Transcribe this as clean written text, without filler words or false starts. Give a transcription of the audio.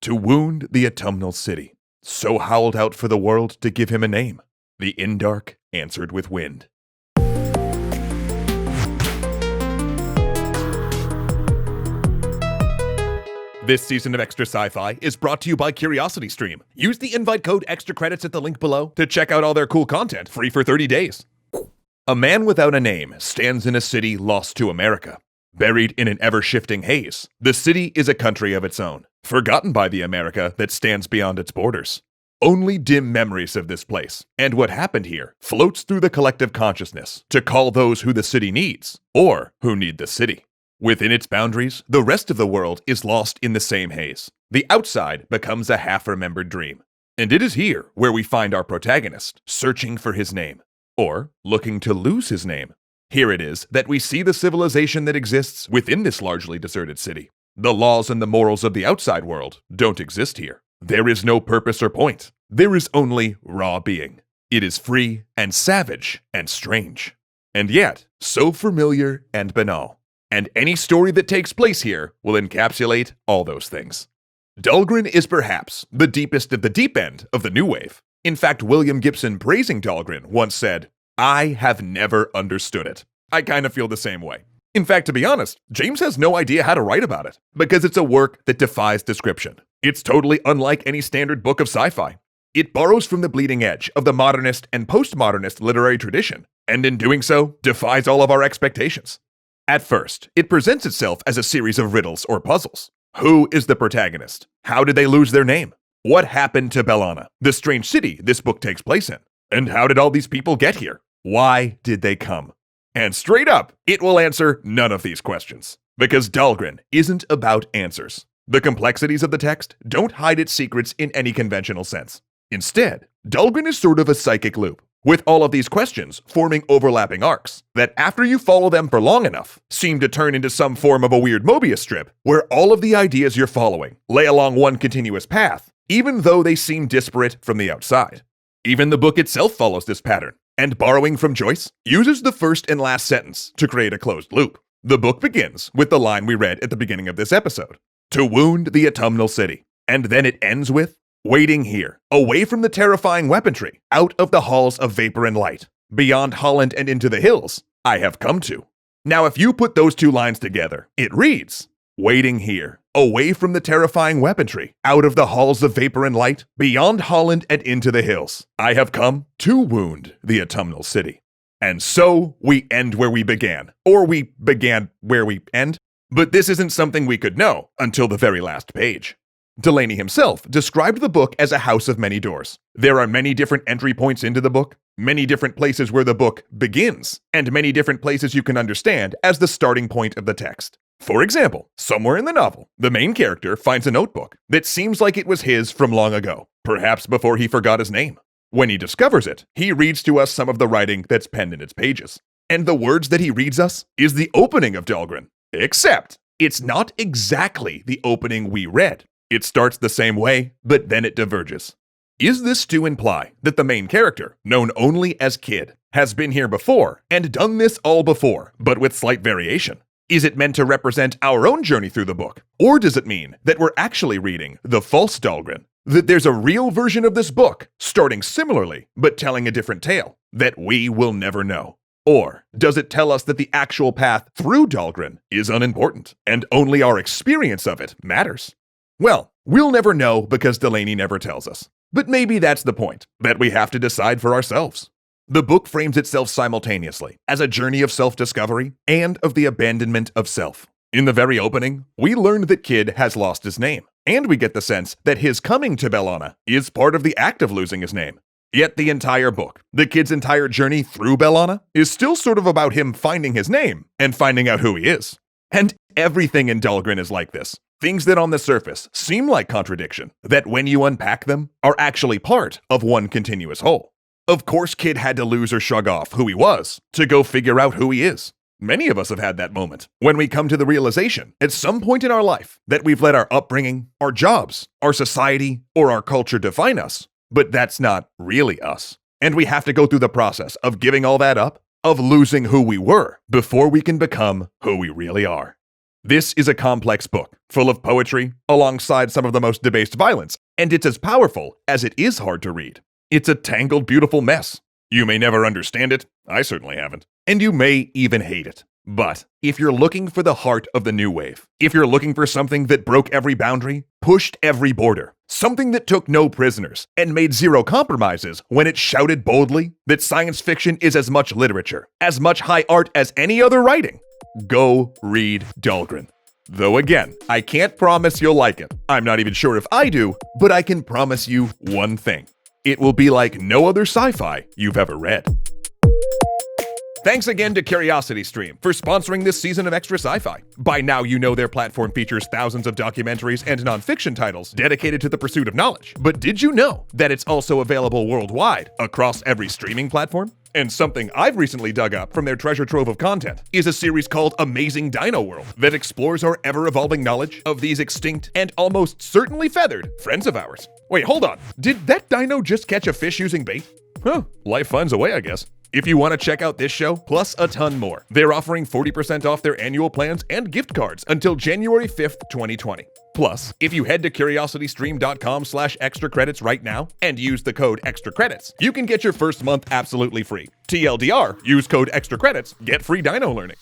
To wound the autumnal city, so howled out for the world to give him a name. The Indark answered with wind. This season of Extra Sci-Fi is brought to you by CuriosityStream. Use the invite code EXTRACREDITS at the link below to check out all their cool content, free for 30 days. A man without a name stands in a city lost to America. Buried in an ever-shifting haze, the city is a country of its own, forgotten by the America that stands beyond its borders. Only dim memories of this place and what happened here floats through the collective consciousness to call those who the city needs, or who need the city. Within its boundaries, the rest of the world is lost in the same haze. The outside becomes a half-remembered dream. And it is here where we find our protagonist, searching for his name, or looking to lose his name. Here it is that we see the civilization that exists within this largely deserted city. The laws and the morals of the outside world don't exist here. There is no purpose or point. There is only raw being. It is free and savage and strange. And yet, so familiar and banal. And any story that takes place here will encapsulate all those things. Dhalgren is perhaps the deepest of the deep end of the new wave. In fact, William Gibson, praising Dhalgren, once said, "I have never understood it." I kind of feel the same way. In fact, to be honest, James has no idea how to write about it, because it's a work that defies description. It's totally unlike any standard book of sci-fi. It borrows from the bleeding edge of the modernist and postmodernist literary tradition, and in doing so, defies all of our expectations. At first, it presents itself as a series of riddles or puzzles. Who is the protagonist? How did they lose their name? What happened to Bellana, the strange city this book takes place in? And how did all these people get here? Why did they come? And straight up, it will answer none of these questions. Because Dhalgren isn't about answers. The complexities of the text don't hide its secrets in any conventional sense. Instead, Dhalgren is sort of a psychic loop, with all of these questions forming overlapping arcs that, after you follow them for long enough, seem to turn into some form of a weird Mobius strip where all of the ideas you're following lay along one continuous path, even though they seem disparate from the outside. Even the book itself follows this pattern, and borrowing from Joyce, uses the first and last sentence to create a closed loop. The book begins with the line we read at the beginning of this episode, "To wound the autumnal city," and then it ends with, "Waiting here, away from the terrifying weaponry, out of the halls of vapor and light, beyond Holland and into the hills, I have come to." Now, if you put those two lines together, it reads, "Waiting here, away from the terrifying weaponry, out of the halls of vapor and light, beyond Holland and into the hills, I have come to wound the autumnal city." And so we end where we began, or we began where we end. But this isn't something we could know until the very last page. Delany himself described the book as a house of many doors. There are many different entry points into the book, many different places where the book begins, and many different places you can understand as the starting point of the text. For example, somewhere in the novel, the main character finds a notebook that seems like it was his from long ago, perhaps before he forgot his name. When he discovers it, he reads to us some of the writing that's penned in its pages. And the words that he reads us is the opening of Dhalgren. Except, it's not exactly the opening we read. It starts the same way, but then it diverges. Is this to imply that the main character, known only as Kid, has been here before and done this all before, but with slight variation? Is it meant to represent our own journey through the book? Or does it mean that we're actually reading the false Dhalgren? That there's a real version of this book, starting similarly, but telling a different tale, that we will never know? Or does it tell us that the actual path through Dhalgren is unimportant, and only our experience of it matters? Well, we'll never know because Delany never tells us. But maybe that's the point, that we have to decide for ourselves. The book frames itself simultaneously as a journey of self-discovery and of the abandonment of self. In the very opening, we learn that Kid has lost his name, and we get the sense that his coming to Bellana is part of the act of losing his name. Yet the entire book, the Kid's entire journey through Bellana, is still sort of about him finding his name and finding out who he is. And everything in Dhalgren is like this. Things that on the surface seem like contradiction, that when you unpack them, are actually part of one continuous whole. Of course, Kid had to lose or shrug off who he was to go figure out who he is. Many of us have had that moment when we come to the realization at some point in our life that we've let our upbringing, our jobs, our society, or our culture define us, but that's not really us. And we have to go through the process of giving all that up, of losing who we were, before we can become who we really are. This is a complex book, full of poetry, alongside some of the most debased violence, and it's as powerful as it is hard to read. It's a tangled, beautiful mess. You may never understand it, I certainly haven't, and you may even hate it. But if you're looking for the heart of the new wave, if you're looking for something that broke every boundary, pushed every border, something that took no prisoners, and made zero compromises when it shouted boldly that science fiction is as much literature, as much high art as any other writing, go read Dhalgren. Though again, I can't promise you'll like it. I'm not even sure if I do, but I can promise you one thing. It will be like no other sci-fi you've ever read. Thanks again to CuriosityStream for sponsoring this season of Extra Sci-Fi. By now you know their platform features thousands of documentaries and nonfiction titles dedicated to the pursuit of knowledge. But did you know that it's also available worldwide, across every streaming platform? And something I've recently dug up from their treasure trove of content is a series called Amazing Dino World that explores our ever-evolving knowledge of these extinct and almost certainly feathered friends of ours. Wait, hold on. Did that dino just catch a fish using bait? Huh, life finds a way, I guess. If you want to check out this show, plus a ton more, they're offering 40% off their annual plans and gift cards until January 5th, 2020. Plus, if you head to curiositystream.com/extra credits right now and use the code extra credits, you can get your first month absolutely free. TLDR, use code extra credits, get free dino learning.